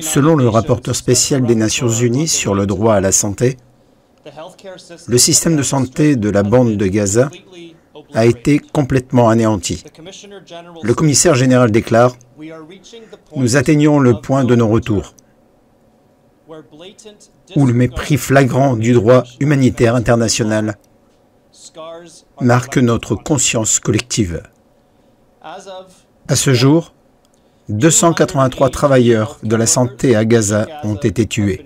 Selon le rapporteur spécial des Nations Unies sur le droit à la santé, le système de santé de la bande de Gaza a été complètement anéanti. Le commissaire général déclare « Nous atteignons le point de non-retour, où le mépris flagrant du droit humanitaire international marque notre conscience collective. » À ce jour, 283 travailleurs de la santé à Gaza ont été tués.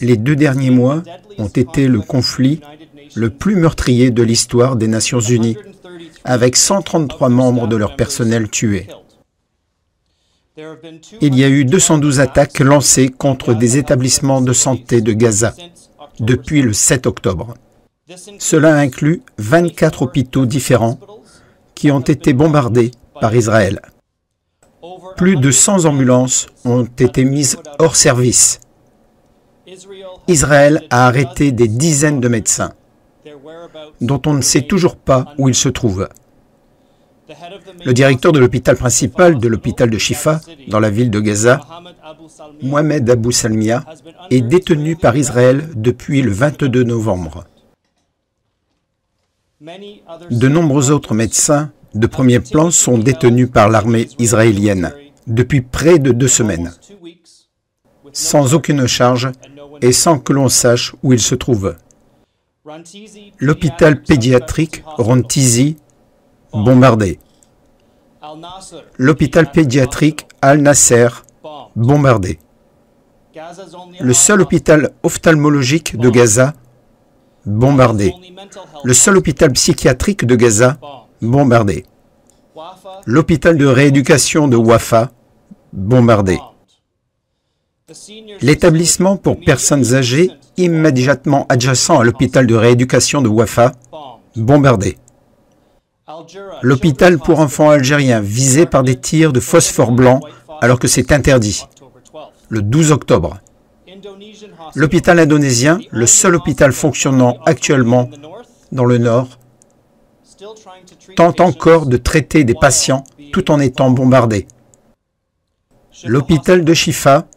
Les 2 derniers mois ont été le conflit le plus meurtrier de l'histoire des Nations Unies, avec 133 membres de leur personnel tués. Il y a eu 212 attaques lancées contre des établissements de santé de Gaza depuis le 7 octobre. Cela inclut 24 hôpitaux différents qui ont été bombardés par Israël. Plus de 100 ambulances ont été mises hors service. Israël a arrêté des dizaines de médecins, dont on ne sait toujours pas où ils se trouvent. Le directeur de l'hôpital principal de l'hôpital de Shifa, dans la ville de Gaza, Mohamed Abou Salmia, est détenu par Israël depuis le 22 novembre. De nombreux autres médecins de premier plan sont détenus par l'armée israélienne depuis près de 2 semaines, sans aucune charge et sans que l'on sache où ils se trouvent. L'hôpital pédiatrique Ron-Tizi, bombardé. L'hôpital pédiatrique Al-Nasser, bombardé. Le seul hôpital ophtalmologique de Gaza, bombardé. Le seul hôpital psychiatrique de Gaza, bombardé. L'hôpital de rééducation de Wafa, bombardé. L'établissement pour personnes âgées immédiatement adjacent à l'hôpital de rééducation de Wafa, bombardé. L'hôpital pour enfants algériens visé par des tirs de phosphore blanc alors que c'est interdit, le 12 octobre. L'hôpital indonésien, le seul hôpital fonctionnant actuellement dans le nord, tente encore de traiter des patients tout en étant bombardé. L'hôpital de Shifa,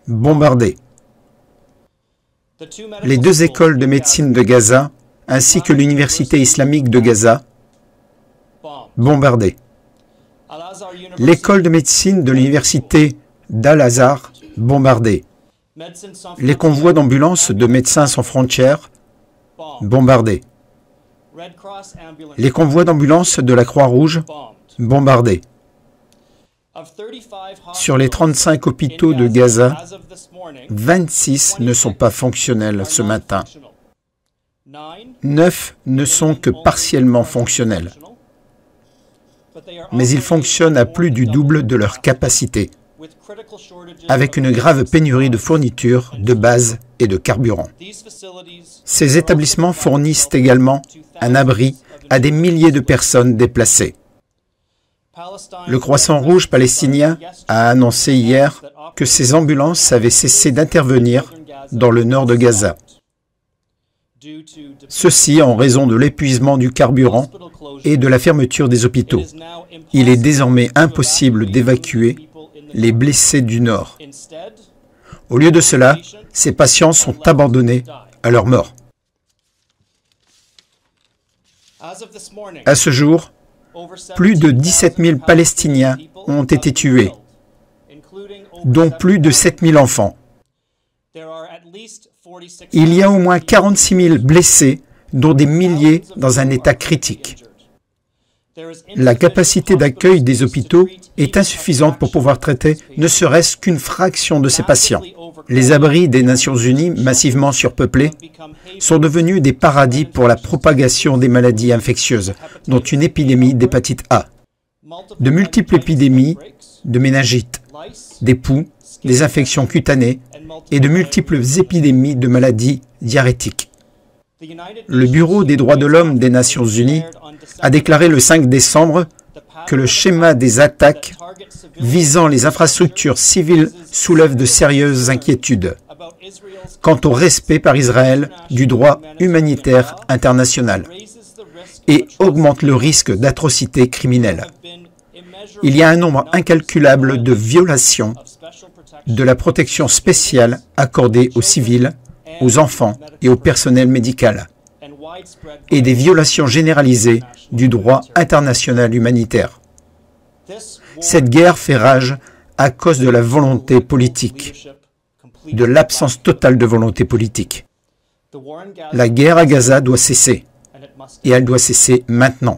bombardé. Les 2 écoles de médecine de Gaza, ainsi que l'université islamique de Gaza, bombardées. L'école de médecine de l'université d'Al-Azhar, bombardée. Les convois d'ambulances de Médecins sans frontières, bombardés. Les convois d'ambulances de la Croix-Rouge, bombardés. Sur les 35 hôpitaux de Gaza, 26 ne sont pas fonctionnels ce matin. 9 ne sont que partiellement fonctionnels. Mais ils fonctionnent à plus du double de leur capacité, avec une grave pénurie de fournitures, de base et de carburant. Ces établissements fournissent également un abri à des milliers de personnes déplacées. Le Croissant Rouge palestinien a annoncé hier que ces ambulances avaient cessé d'intervenir dans le nord de Gaza. Ceci en raison de l'épuisement du carburant et de la fermeture des hôpitaux. Il est désormais impossible d'évacuer les blessés du nord. Au lieu de cela, ces patients sont abandonnés à leur mort. À ce jour, plus de 17 000 Palestiniens ont été tués, dont plus de 7 000 enfants. Il y a au moins 46 000 blessés, dont des milliers dans un état critique. La capacité d'accueil des hôpitaux est insuffisante pour pouvoir traiter ne serait-ce qu'une fraction de ces patients. Les abris des Nations Unies, massivement surpeuplés, sont devenus des paradis pour la propagation des maladies infectieuses, dont une épidémie d'hépatite A, de multiples épidémies de méningite, des poux, des infections cutanées et de multiples épidémies de maladies diarrhétiques. Le Bureau des droits de l'homme des Nations Unies a déclaré le 5 décembre que le schéma des attaques visant les infrastructures civiles soulève de sérieuses inquiétudes quant au respect par Israël du droit humanitaire international et augmente le risque d'atrocités criminelles. Il y a un nombre incalculable de violations de la protection spéciale accordée aux civils, aux enfants et au personnel médical, et des violations généralisées du droit international humanitaire. Cette guerre fait rage à cause de la volonté politique, de l'absence totale de volonté politique. La guerre à Gaza doit cesser, et elle doit cesser maintenant.